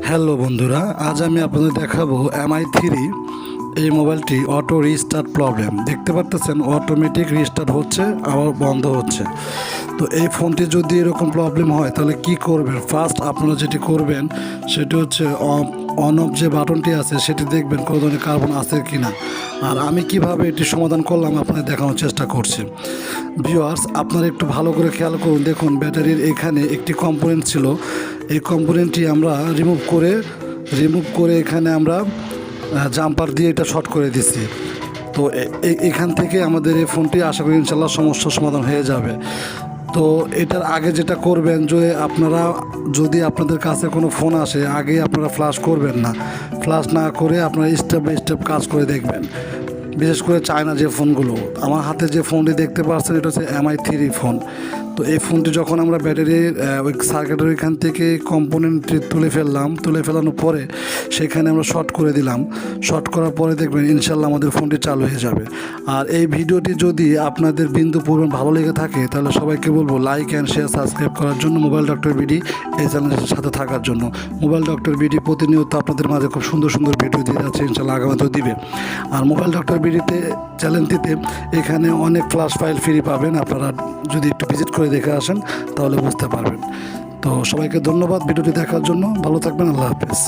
Hello বন্ধুরা, আজ আমি আপনাদের দেখাবো MI3 এই মোবাইলটি অটো রিস্টার্ট প্রবলেম। দেখতে পাচ্ছেন অটোমেটিক রিস্টার্ট হচ্ছে আবার বন্ধ হচ্ছে। তো এই ফোনটি যদি এরকম প্রবলেম হয় তাহলে কি করবেন? ফার্স্ট আপনারা যেটি করবেন সেটি হচ্ছে অন অফ যে বাটনটি আছে সেটি দেখবেন কোনো ধরনের কার্বন আছে কি না। আর আমি কিভাবে এটি সমাধান করলাম আপনাদের দেখানোর চেষ্টা করছি। ভিউয়ার্স, আপনারা একটু ভালো করে খেয়াল করুন। দেখুন, ব্যাটারির এখানে একটি কম্পোনেন্ট ছিল, এই কম্পোনেন্টটি আমরা রিমুভ করে এখানে আমরা জাম্পার দিয়ে এটা শর্ট করে দিছি। তো এখান থেকে আমাদের এই ফোনটি আশা করি ইনশাল্লাহ সমস্যার সমাধান হয়ে যাবে। তো এটার আগে যেটা করবেন, যে আপনারা যদি আপনাদের কাছে কোনো ফোন আসে আগেই আপনারা ফ্লাশ করবেন না। ফ্লাশ না করে আপনারা স্টেপ বাই স্টেপ কাজ করে দেখবেন। বিশেষ করে চায়না যে ফোনগুলো, আমার হাতে যে ফোনটি দেখতে পাচ্ছেন এটা হচ্ছে MI3 ফোন। তো এই ফোনটি যখন আমরা ব্যাটারির ওই সার্কিটের ওইখান থেকে কম্পোনেন্টটি তুলে ফেলানোর পরে সেখানে আমরা শর্ট করে দিলাম। শর্ট করার পরে দেখবেন ইনশাল্লাহ আমাদের ফোনটি চালু হয়ে যাবে। আর এই ভিডিওটি যদি আপনাদের বিন্দু পরিমাণ ভালো লেগে থাকে তাহলে সবাইকে বলবো লাইক অ্যান্ড শেয়ার সাবস্ক্রাইব করার জন্য, মোবাইল ডক্টর বিডি এই চ্যানেলের সাথে থাকার জন্য। মোবাইল ডক্টর বিডি প্রতিনিয়ত আপনাদের মাঝে খুব সুন্দর সুন্দর ভিডিও দিয়ে যাচ্ছে, ইনশাল্লাহ আগামীতেও দিবে। আর মোবাইল ডক্টর বিডিতে চ্যানেলটিতে এখানে অনেক ফ্ল্যাশ ফাইল ফ্রি পাবেন, আপনারা যদি একটু ভিজিট করে দেখে আসেন তাহলে বুঝতে পারবেন। তো সবাইকে ধন্যবাদ ভিডিওটি দেখার জন্য। ভালো থাকবেন, আল্লাহ হাফেজ।